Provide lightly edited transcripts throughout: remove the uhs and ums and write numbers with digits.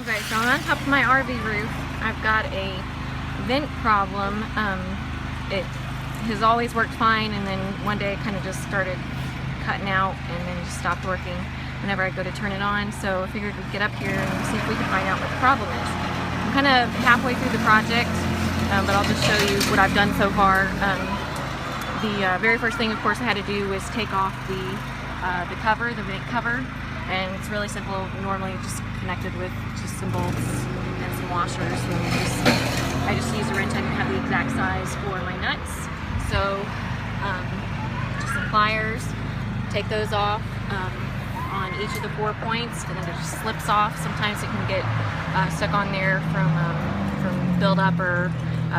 Okay, so I'm on top of my RV roof. I've got a vent problem. It has always worked fine, and then one day it kind of just started cutting out and then just stopped working whenever I go to turn it on. So I figured we'd get up here and see if we can find out what the problem is. I'm kind of halfway through the project, but I'll just show you what I've done so far. The very first thing, of course, I had to do was take off the cover, the vent cover, and it's really simple. Normally just connected with just some bolts and some washers. And I just use a wrench. I didn't have the exact size for my nuts, so just some pliers. Take those off on each of the 4 points, and then it just slips off. Sometimes it can get stuck on there from buildup, or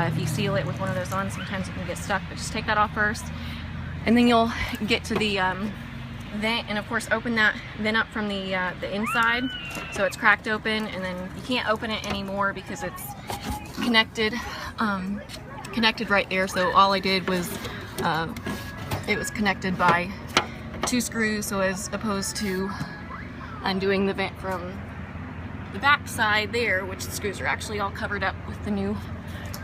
if you seal it with one of those on, sometimes it can get stuck. But just take that off first, and then you'll get to the vent, and of course open that vent up from the inside, so it's cracked open, and then you can't open it anymore because it's connected right there. So all I did was it was connected by 2 screws, so as opposed to undoing the vent from the back side there, which the screws are actually all covered up with the new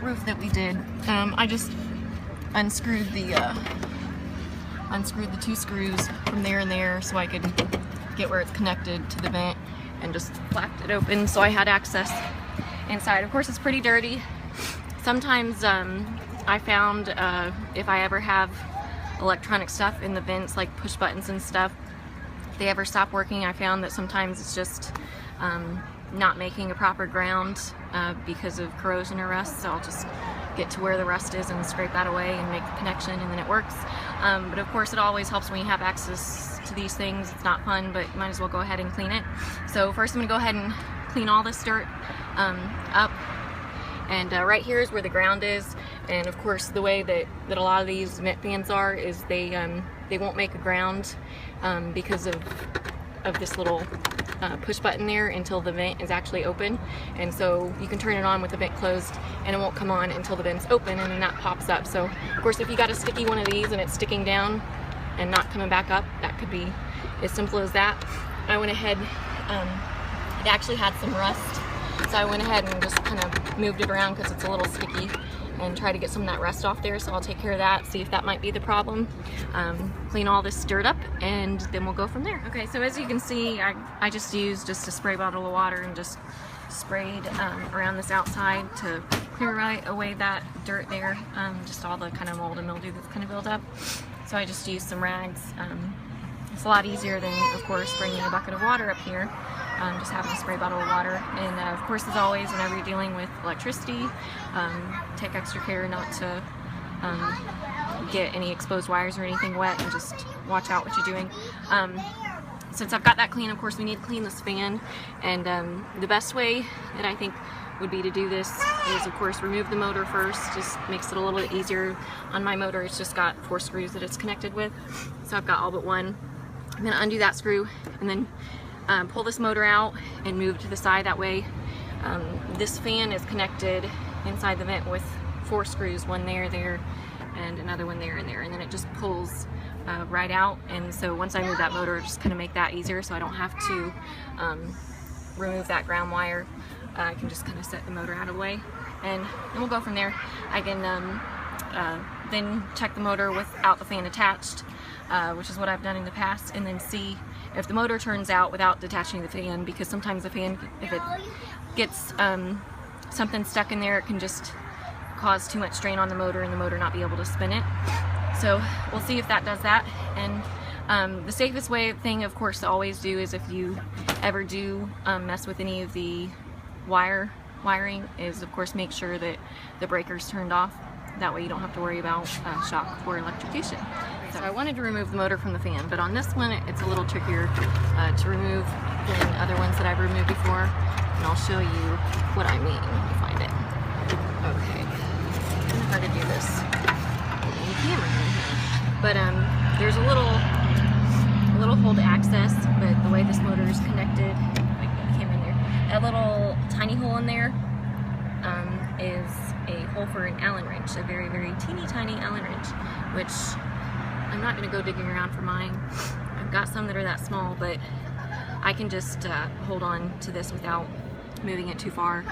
roof that we did. I just unscrewed the 2 screws from there and there so I could get where it's connected to the vent, and just flapped it open so I had access inside. Of course, it's pretty dirty. Sometimes I found if I ever have electronic stuff in the vents, like push buttons and stuff, if they ever stop working, I found that sometimes it's just not making a proper ground because of corrosion or rust. So I'll just get to where the rust is and scrape that away and make the connection, and then it works. But of course, it always helps when you have access to these things. It's not fun, but you might as well go ahead and clean it. So first I'm going to go ahead and clean all this dirt up. And right here is where the ground is. And of course, the way that a lot of these vent fans are is they won't make a ground because of this little push button there until the vent is actually open. And so you can turn it on with the vent closed, and it won't come on until the vent's open, and then that pops up. So of course, if you got a sticky one of these and it's sticking down and not coming back up, that could be as simple as that. I went ahead, it actually had some rust, so I went ahead and just kind of moved it around because it's a little sticky, and try to get some of that rust off there. So I'll take care of that, see if that might be the problem. Clean all this dirt up, and then we'll go from there. Okay, so as you can see, I just used a spray bottle of water and just sprayed around this outside to clear away that dirt there, just all the kind of mold and mildew that's kind of built up. So I just used some rags. It's a lot easier than, of course, bringing a bucket of water up here. Just having a spray bottle of water. And of course, as always, whenever you're dealing with electricity, take extra care not to get any exposed wires or anything wet, and just watch out what you're doing. Since I've got that clean, of course, we need to clean this fan. And the best way that I think would be to do this is, of course, remove the motor first. Just makes it a little bit easier. On my motor, it's just got 4 screws that it's connected with, so I've got all but one. I'm going to undo that screw, and then pull this motor out and move to the side. That way this fan is connected inside the vent with 4 screws, one there, and another one there and there, and then it just pulls right out. And so once I move that motor, just kind of make that easier, so I don't have to remove that ground wire. I can just kind of set the motor out of the way, and then we'll go from there. I can then check the motor without the fan attached, which is what I've done in the past, and then see if the motor turns out without detaching the fan, because sometimes the fan, if it gets something stuck in there, it can just cause too much strain on the motor and the motor not be able to spin it. So we'll see if that does that. And the safest thing, of course, to always do is, if you ever do mess with any of the wiring, is of course make sure that the breaker's turned off. That way you don't have to worry about shock or electrocution. So I wanted to remove the motor from the fan, but on this one it's a little trickier to remove than other ones that I've removed before, and I'll show you what I mean. Let me find it. Okay, it's kind of hard to do this in the camera in here, but there's a little hole to access, but the way this motor is connected, I can get the camera in there, that little tiny hole in there is a hole for an Allen wrench, a very, very teeny tiny Allen wrench, which I'm not going to go digging around for mine. I've got some that are that small, but I can just hold on to this without moving it too far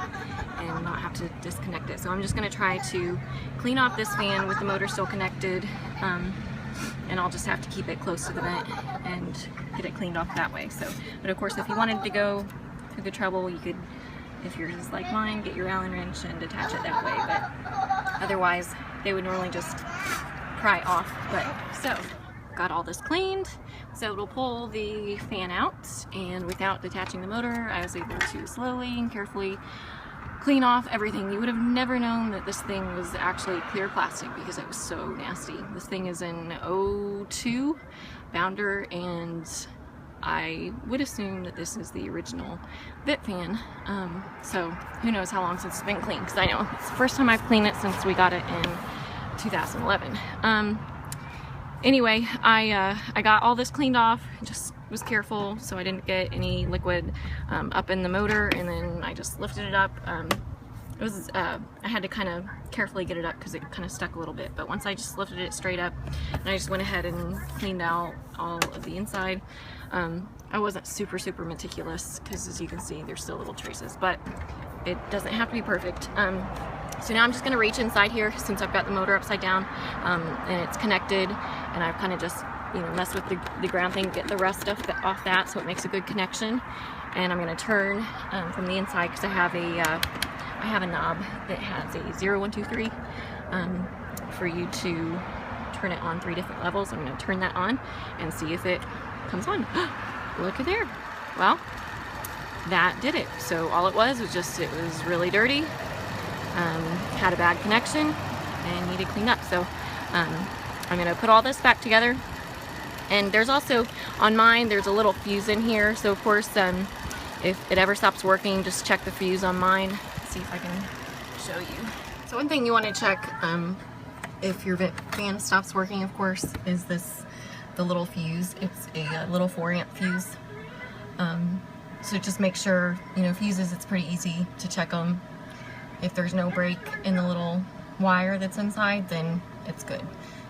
and not have to disconnect it. So I'm just going to try to clean off this fan with the motor still connected, and I'll just have to keep it close to the vent and get it cleaned off that way. So, but of course, if you wanted to go through the trouble, you could, if you're just like mine, get your Allen wrench and attach it that way. But otherwise, they would normally just pry off. But so, got all this cleaned. So it'll pull the fan out, and without detaching the motor, I was able to slowly and carefully clean off everything. You would have never known that this thing was actually clear plastic because it was so nasty. This thing is an 02 Bounder, and I would assume that this is the original Vit fan. So who knows how long since it's been cleaned, because I know it's the first time I've cleaned it since we got it in 2011. Anyway, I got all this cleaned off, just was careful so I didn't get any liquid up in the motor, and then I just lifted it up. It was, I had to kind of carefully get it up because it kind of stuck a little bit, but once I just lifted it straight up, and I just went ahead and cleaned out all of the inside. I wasn't super meticulous because, as you can see, there's still little traces, but it doesn't have to be perfect. So now I'm just going to reach inside here, since I've got the motor upside down, and it's connected, and I've kind of just, you know, messed with the ground thing, get the rust off that so it makes a good connection. And I'm going to turn from the inside, because I have a knob that has a 0, 1, 2, 3 for you to turn it on 3 different levels. I'm going to turn that on and see if it comes on. Look at there. Well, that did it. So all it was just, it was really dirty, had a bad connection, and needed cleaned up. So I'm going to put all this back together. And there's also, on mine, there's a little fuse in here. So of course, if it ever stops working, just check the fuse on mine. Let's see if I can show you. So one thing you want to check if your fan stops working, of course, is the little fuse. It's a little 4-amp fuse. So just make sure, you know, fuses, it's pretty easy to check them. If there's no break in the little wire that's inside, then it's good.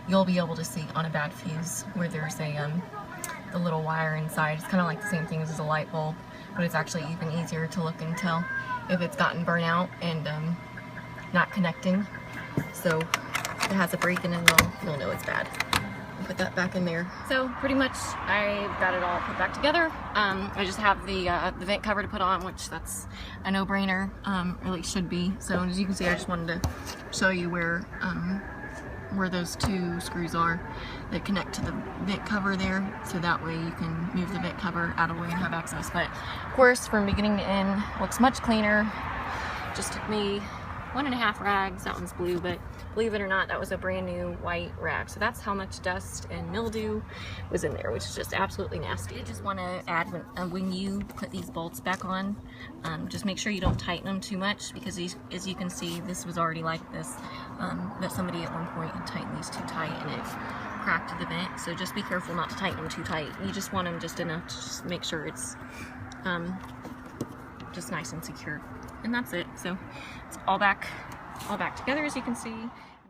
You'll be able to see on a bad fuse where there's the little wire inside. It's kind of like the same thing as a light bulb, but it's actually even easier to look and tell if it's gotten burnt out and not connecting. So if it has a break in it, you'll know it's bad. Put that back in there. So pretty much I got it all put back together. I just have the vent cover to put on, which that's a no-brainer. Really should be. So as you can see, I just wanted to show you where those 2 screws are that connect to the vent cover there, so that way you can move the vent cover out of the way and have access. But of course, from beginning to end, looks much cleaner. Just took me 1.5 rags. That one's blue, but believe it or not, that was a brand new white rag. So that's how much dust and mildew was in there, which is just absolutely nasty. I just want to add, when you put these bolts back on, just make sure you don't tighten them too much, because as you can see, this was already like this, that somebody at one point had tightened these too tight and it cracked the vent. So just be careful not to tighten them too tight. You just want them just enough to just make sure it's just nice and secure. And that's it. So it's all back together, as you can see.